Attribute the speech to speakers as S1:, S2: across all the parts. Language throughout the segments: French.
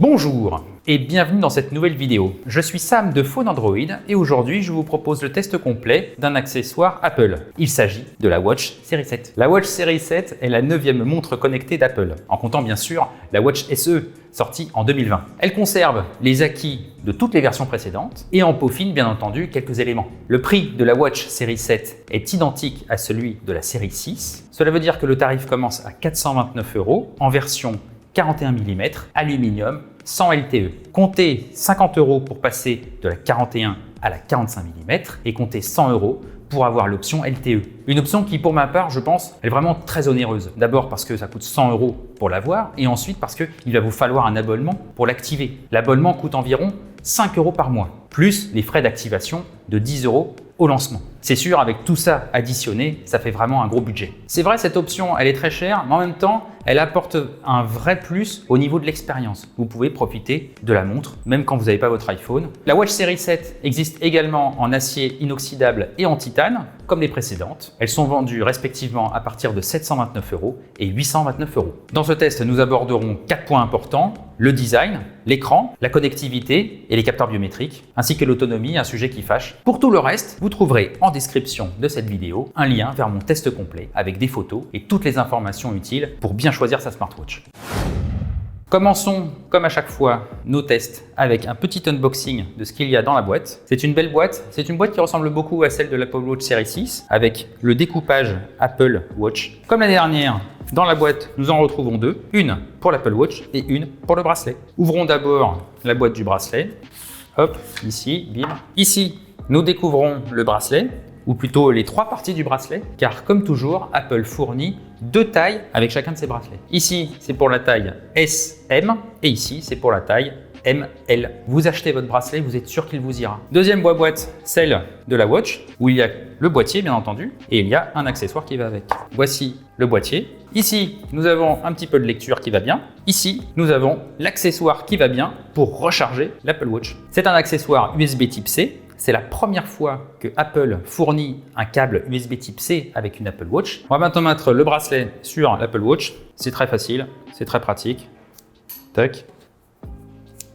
S1: Bonjour et bienvenue dans cette nouvelle vidéo. Je suis Sam de Phone Android et aujourd'hui je vous propose le test complet d'un accessoire Apple. Il s'agit de la Watch Série 7. La Watch Série 7 est la 9e montre connectée d'Apple, en comptant bien sûr la Watch SE sortie en 2020. Elle conserve les acquis de toutes les versions précédentes et en peaufine bien entendu quelques éléments. Le prix de la Watch Série 7 est identique à celui de la Série 6. Cela veut dire que le tarif commence à 429 € en version 41 mm, aluminium, sans LTE. Comptez 50 € pour passer de la 41 à la 45 mm et comptez 100 € pour avoir l'option LTE. Une option qui, pour ma part, je pense, est vraiment très onéreuse. D'abord parce que ça coûte 100 € pour l'avoir et ensuite parce qu'il va vous falloir un abonnement pour l'activer. L'abonnement coûte environ 5 € par mois, plus les frais d'activation de 10 € au lancement. C'est sûr, avec tout ça additionné, ça fait vraiment un gros budget. C'est vrai, cette option, elle est très chère, mais en même temps, elle apporte un vrai plus au niveau de l'expérience. Vous pouvez profiter de la montre, même quand vous n'avez pas votre iPhone. La Watch Série 7 existe également en acier inoxydable et en titane, comme les précédentes. Elles sont vendues respectivement à partir de 729 € et 829 €. Dans ce test, nous aborderons 4 points importants: le design, l'écran, la connectivité et les capteurs biométriques, ainsi que l'autonomie, un sujet qui fâche. Pour tout le reste, vous trouverez en description de cette vidéo un lien vers mon test complet avec des photos et toutes les informations utiles pour bien choisir sa smartwatch. Commençons, comme à chaque fois, nos tests avec un petit unboxing de ce qu'il y a dans la boîte. C'est une belle boîte. C'est une boîte qui ressemble beaucoup à celle de l'Apple Watch Série 6 avec le découpage Apple Watch. Comme l'année dernière, dans la boîte, nous en retrouvons deux. Une pour l'Apple Watch et une pour le bracelet. Ouvrons d'abord la boîte du bracelet. Hop, ici, bim. Ici, nous découvrons le bracelet, ou plutôt les 3 parties du bracelet, car comme toujours, Apple fournit 2 tailles avec chacun de ses bracelets. Ici, c'est pour la taille SM et ici, c'est pour la taille ML. Vous achetez votre bracelet, vous êtes sûr qu'il vous ira. Deuxième boîte, celle de la Watch, où il y a le boîtier bien entendu, et il y a un accessoire qui va avec. Voici le boîtier. Ici, nous avons un petit peu de lecture qui va bien. Ici, nous avons l'accessoire qui va bien pour recharger l'Apple Watch. C'est un accessoire USB type C. C'est la première fois que Apple fournit un câble USB type C avec une Apple Watch. On va maintenant mettre le bracelet sur l'Apple Watch. C'est très facile, c'est très pratique. Tac,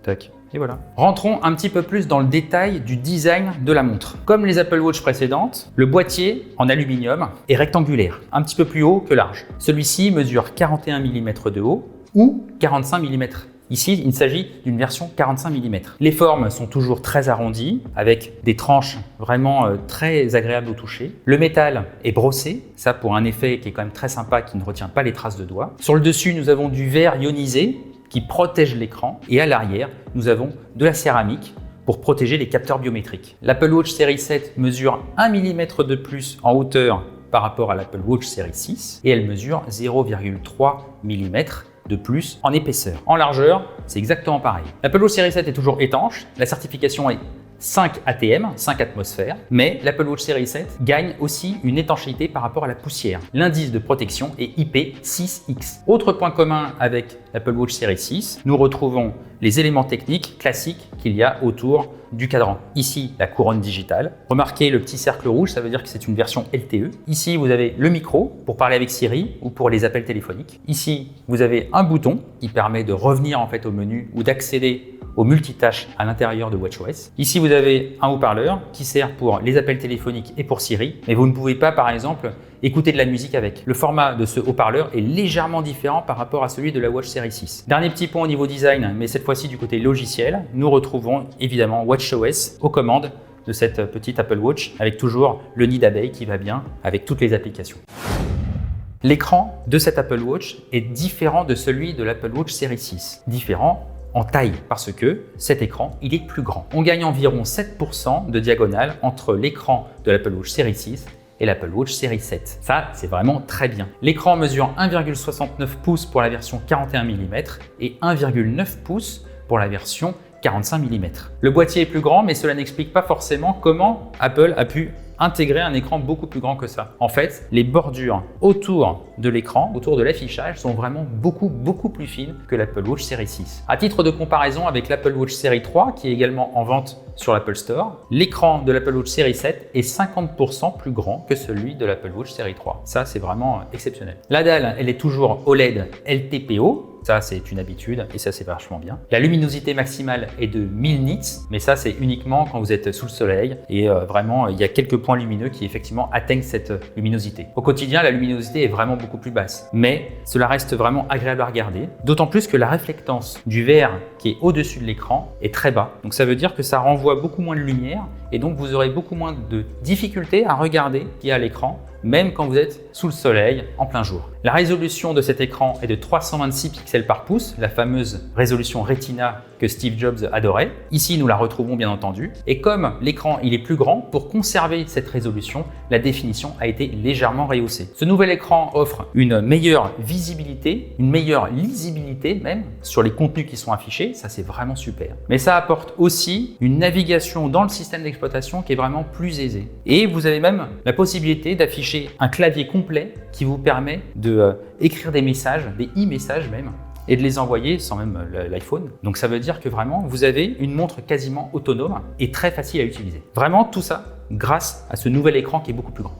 S1: tac, et voilà. Rentrons un petit peu plus dans le détail du design de la montre. Comme les Apple Watch précédentes, le boîtier en aluminium est rectangulaire, un petit peu plus haut que large. Celui-ci mesure 41 mm de haut ou 45 mm. Ici, il s'agit d'une version 45 mm. Les formes sont toujours très arrondies, avec des tranches vraiment très agréables au toucher. Le métal est brossé, ça pour un effet qui est quand même très sympa, qui ne retient pas les traces de doigts. Sur le dessus, nous avons du verre ionisé qui protège l'écran. Et à l'arrière, nous avons de la céramique pour protéger les capteurs biométriques. L'Apple Watch Série 7 mesure 1 mm de plus en hauteur par rapport à l'Apple Watch Série 6 et elle mesure 0,3 mm de plus en épaisseur. En largeur, c'est exactement pareil. L'Apple Watch Série 7 est toujours étanche, la certification est 5 ATM, 5 atmosphères, mais l'Apple Watch Série 7 gagne aussi une étanchéité par rapport à la poussière. L'indice de protection est IP6X. Autre point commun avec l'Apple Watch Série 6, nous retrouvons les éléments techniques classiques qu'il y a autour du cadran. Ici, la couronne digitale. Remarquez le petit cercle rouge, ça veut dire que c'est une version LTE. Ici, vous avez le micro pour parler avec Siri ou pour les appels téléphoniques. Ici, vous avez un bouton qui permet de revenir en fait au menu ou d'accéder au multitâche à l'intérieur de WatchOS. Ici, vous avez un haut-parleur qui sert pour les appels téléphoniques et pour Siri, mais vous ne pouvez pas, par exemple, écouter de la musique avec. Le format de ce haut-parleur est légèrement différent par rapport à celui de la Watch Série 6. Dernier petit point au niveau design, mais cette fois-ci du côté logiciel, nous retrouvons évidemment WatchOS aux commandes de cette petite Apple Watch, avec toujours le nid d'abeille qui va bien avec toutes les applications. L'écran de cette Apple Watch est différent de celui de l'Apple Watch Série 6. Différent en taille parce que cet écran, il est plus grand. On gagne environ 7% de diagonale entre l'écran de l'Apple Watch Série 6 et l'Apple Watch Série 7. Ça, c'est vraiment très bien. L'écran mesure 1,69 pouces pour la version 41 mm et 1,9 pouces pour la version 45 mm. Le boîtier est plus grand, mais cela n'explique pas forcément comment Apple a pu intégrer un écran beaucoup plus grand que ça. En fait, les bordures autour de l'écran, autour de l'affichage, sont vraiment beaucoup plus fines que l'Apple Watch Série 6. À titre de comparaison avec l'Apple Watch Série 3, qui est également en vente sur l'Apple Store, l'écran de l'Apple Watch Série 7 est 50% plus grand que celui de l'Apple Watch Série 3. Ça, c'est vraiment exceptionnel. La dalle, elle est toujours OLED LTPO, Ça, c'est une habitude et ça, c'est vachement bien. La luminosité maximale est de 1000 nits, mais ça, c'est uniquement quand vous êtes sous le soleil et vraiment, il y a quelques points lumineux qui effectivement atteignent cette luminosité. Au quotidien, la luminosité est vraiment beaucoup plus basse, mais cela reste vraiment agréable à regarder, d'autant plus que la réflectance du verre qui est au-dessus de l'écran est très bas. Donc ça veut dire que ça renvoie beaucoup moins de lumière et donc vous aurez beaucoup moins de difficultés à regarder ce qu'il y a à l'écran, même quand vous êtes sous le soleil en plein jour. La résolution de cet écran est de 326 pixels par pouce, la fameuse résolution Retina que Steve Jobs adorait. Ici, nous la retrouvons bien entendu. Et comme l'écran il est plus grand, pour conserver cette résolution, la définition a été légèrement rehaussée. Ce nouvel écran offre une meilleure visibilité, une meilleure lisibilité même sur les contenus qui sont affichés. Ça, c'est vraiment super. Mais ça apporte aussi une navigation dans le système d'exploitation qui est vraiment plus aisée. Et vous avez même la possibilité d'afficher un clavier complet qui vous permet de écrire des messages, des e-messages même, et de les envoyer sans même l'iPhone. Donc ça veut dire que vraiment, vous avez une montre quasiment autonome et très facile à utiliser. Vraiment tout ça grâce à ce nouvel écran qui est beaucoup plus grand.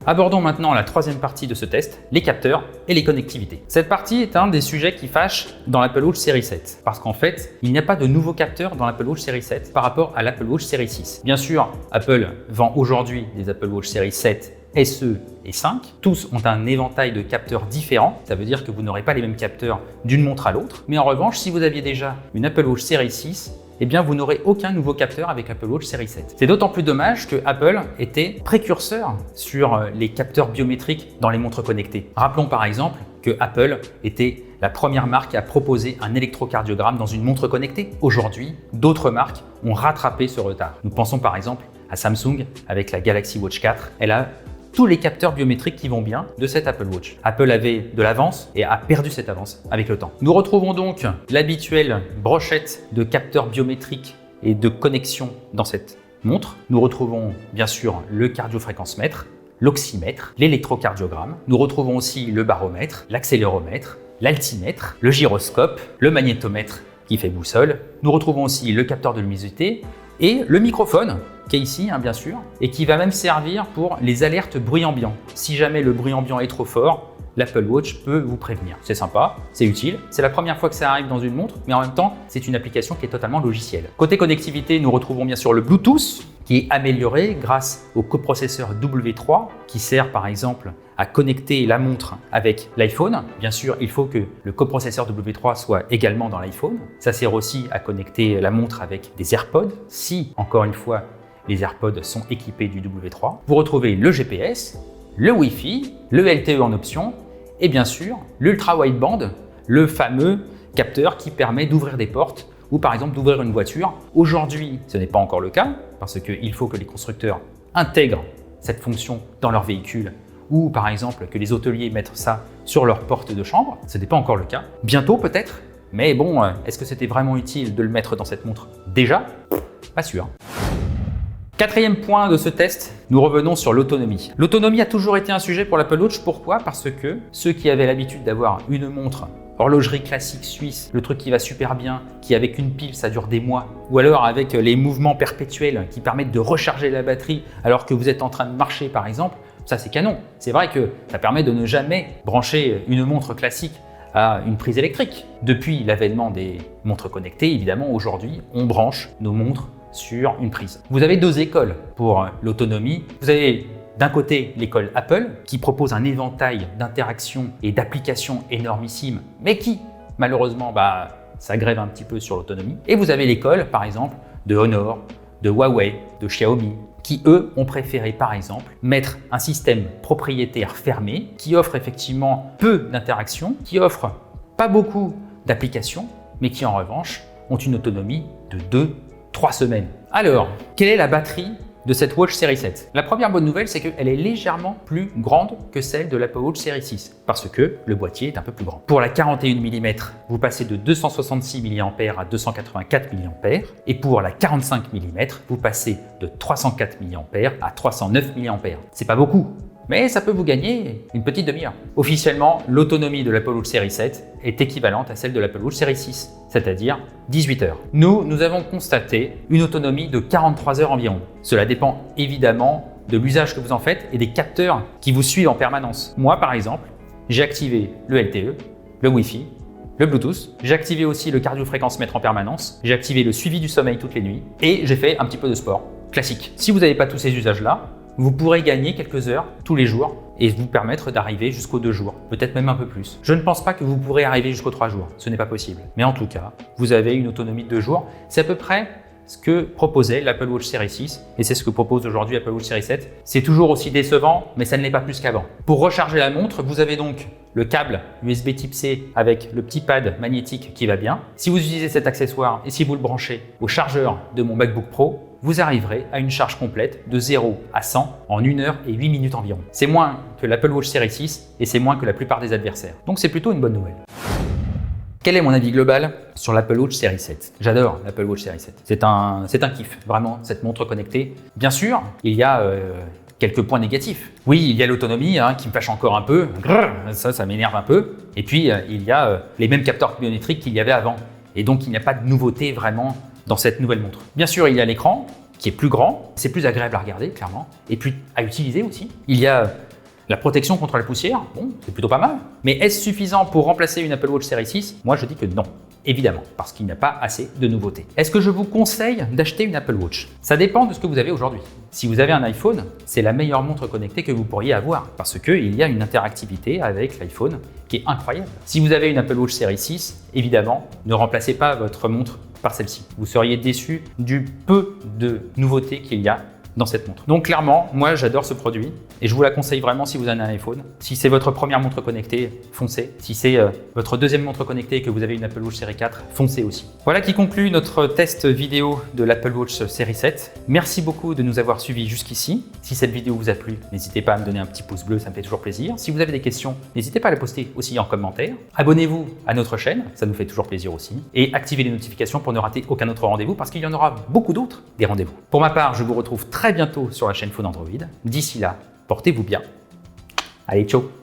S1: Abordons maintenant la troisième partie de ce test, les capteurs et les connectivités. Cette partie est un des sujets qui fâche dans l'Apple Watch Série 7 parce qu'en fait, il n'y a pas de nouveaux capteurs dans l'Apple Watch Série 7 par rapport à l'Apple Watch Série 6. Bien sûr, Apple vend aujourd'hui des Apple Watch Série 7 SE et 5. Tous ont un éventail de capteurs différents. Ça veut dire que vous n'aurez pas les mêmes capteurs d'une montre à l'autre. Mais en revanche, si vous aviez déjà une Apple Watch Série 6, eh bien, vous n'aurez aucun nouveau capteur avec l'Apple Watch Série 7. C'est d'autant plus dommage que Apple était précurseur sur les capteurs biométriques dans les montres connectées. Rappelons par exemple que Apple était la première marque à proposer un électrocardiogramme dans une montre connectée. Aujourd'hui, d'autres marques ont rattrapé ce retard. Nous pensons par exemple à Samsung avec la Galaxy Watch 4. Elle a tous les capteurs biométriques qui vont bien de cette Apple Watch. Apple avait de l'avance et a perdu cette avance avec le temps. Nous retrouvons donc l'habituelle brochette de capteurs biométriques et de connexion dans cette montre. Nous retrouvons bien sûr le cardiofréquencemètre, l'oxymètre, l'électrocardiogramme. Nous retrouvons aussi le baromètre, l'accéléromètre, l'altimètre, le gyroscope, le magnétomètre qui fait boussole. Nous retrouvons aussi le capteur de luminosité et le microphone qui est ici, bien sûr, et qui va même servir pour les alertes bruit ambiant. Si jamais le bruit ambiant est trop fort, l'Apple Watch peut vous prévenir. C'est sympa, c'est utile, c'est la première fois que ça arrive dans une montre, mais en même temps, c'est une application qui est totalement logicielle. Côté connectivité, nous retrouvons bien sûr le Bluetooth, qui est amélioré grâce au coprocesseur W3, qui sert par exemple à connecter la montre avec l'iPhone. Bien sûr, il faut que le coprocesseur W3 soit également dans l'iPhone. Ça sert aussi à connecter la montre avec des AirPods, si, encore une fois, les AirPods sont équipés du W3. Vous retrouvez le GPS, le Wi-Fi, le LTE en option et bien sûr l'ultra wideband, le fameux capteur qui permet d'ouvrir des portes ou par exemple d'ouvrir une voiture. Aujourd'hui, ce n'est pas encore le cas parce qu'il faut que les constructeurs intègrent cette fonction dans leur véhicule ou par exemple que les hôteliers mettent ça sur leur porte de chambre. Ce n'est pas encore le cas. Bientôt peut-être, mais bon, est-ce que c'était vraiment utile de le mettre dans cette montre déjà? Pas sûr. Quatrième point de ce test, nous revenons sur l'autonomie. L'autonomie a toujours été un sujet pour l'Apple Watch. Pourquoi? Parce que ceux qui avaient l'habitude d'avoir une montre horlogerie classique suisse, le truc qui va super bien, qui avec une pile ça dure des mois, ou alors avec les mouvements perpétuels qui permettent de recharger la batterie alors que vous êtes en train de marcher par exemple, ça c'est canon. C'est vrai que ça permet de ne jamais brancher une montre classique à une prise électrique. Depuis l'avènement des montres connectées, évidemment aujourd'hui on branche nos montres sur une prise. Vous avez deux écoles pour l'autonomie. Vous avez d'un côté l'école Apple qui propose un éventail d'interactions et d'applications énormissimes, mais qui malheureusement ça grève un petit peu sur l'autonomie. Et vous avez l'école par exemple de Honor, de Huawei, de Xiaomi, qui eux ont préféré par exemple mettre un système propriétaire fermé qui offre effectivement peu d'interactions, qui offre pas beaucoup d'applications, mais qui en revanche ont une autonomie de 2-3 semaines. Alors, quelle est la batterie de cette Watch Série 7? La première bonne nouvelle, c'est qu'elle est légèrement plus grande que celle de l'Apple Watch Série 6, parce que le boîtier est un peu plus grand. Pour la 41 mm, vous passez de 266 mAh à 284 mAh, et pour la 45 mm, vous passez de 304 mAh à 309 mAh. C'est pas beaucoup, mais ça peut vous gagner une petite demi-heure. Officiellement, l'autonomie de l'Apple Watch Série 7 est équivalente à celle de l'Apple Watch Série 6, c'est-à-dire 18 heures. Nous avons constaté une autonomie de 43 heures environ. Cela dépend évidemment de l'usage que vous en faites et des capteurs qui vous suivent en permanence. Moi, par exemple, j'ai activé le LTE, le Wi-Fi le Bluetooth. J'ai activé aussi le cardio-fréquence-mètre en permanence. J'ai activé le suivi du sommeil toutes les nuits et j'ai fait un petit peu de sport classique. Si vous n'avez pas tous ces usages-là, vous pourrez gagner quelques heures tous les jours et vous permettre d'arriver jusqu'aux 2 jours, peut-être même un peu plus. Je ne pense pas que vous pourrez arriver jusqu'aux 3 jours, ce n'est pas possible. Mais en tout cas, vous avez une autonomie de 2 jours. C'est à peu près ce que proposait l'Apple Watch Series 6 et c'est ce que propose aujourd'hui l'Apple Watch Series 7. C'est toujours aussi décevant, mais ça ne l'est pas plus qu'avant. Pour recharger la montre, vous avez donc le câble USB Type C avec le petit pad magnétique qui va bien. Si vous utilisez cet accessoire et si vous le branchez au chargeur de mon MacBook Pro, vous arriverez à une charge complète de 0 à 100 en 1 heure et 8 minutes environ. C'est moins que l'Apple Watch Series 6 et c'est moins que la plupart des adversaires. Donc c'est plutôt une bonne nouvelle. Quel est mon avis global sur l'Apple Watch Series 7? J'adore l'Apple Watch Series 7. C'est un kiff, vraiment, cette montre connectée. Bien sûr, il y a quelques points négatifs. Oui, il y a l'autonomie qui me fâche encore un peu. Ça m'énerve un peu. Et puis, il y a les mêmes capteurs biométriques qu'il y avait avant. Et donc, il n'y a pas de nouveauté vraiment dans cette nouvelle montre. Bien sûr, il y a l'écran qui est plus grand. C'est plus agréable à regarder, clairement. Et puis, à utiliser aussi. Il y a la protection contre la poussière, bon, c'est plutôt pas mal. Mais est-ce suffisant pour remplacer une Apple Watch Series 6? Moi, je dis que non, évidemment, parce qu'il n'y a pas assez de nouveautés. Est-ce que je vous conseille d'acheter une Apple Watch? Ça dépend de ce que vous avez aujourd'hui. Si vous avez un iPhone, c'est la meilleure montre connectée que vous pourriez avoir, parce qu'il y a une interactivité avec l'iPhone qui est incroyable. Si vous avez une Apple Watch Series 6, évidemment, ne remplacez pas votre montre par celle-ci. Vous seriez déçu du peu de nouveautés qu'il y a dans cette montre. Donc clairement, moi j'adore ce produit et je vous la conseille vraiment si vous avez un iPhone. Si c'est votre première montre connectée, foncez. Si c'est votre deuxième montre connectée et que vous avez une Apple Watch Série 4, foncez aussi. Voilà qui conclut notre test vidéo de l'Apple Watch Série 7. Merci beaucoup de nous avoir suivis jusqu'ici. Si cette vidéo vous a plu, n'hésitez pas à me donner un petit pouce bleu, ça me fait toujours plaisir. Si vous avez des questions, n'hésitez pas à les poster aussi en commentaire. Abonnez-vous à notre chaîne, ça nous fait toujours plaisir aussi. Et activez les notifications pour ne rater aucun autre rendez-vous parce qu'il y en aura beaucoup d'autres des rendez-vous. Pour ma part, je vous retrouve très bientôt sur la chaîne Phone Android. D'ici là, portez-vous bien. Allez, ciao!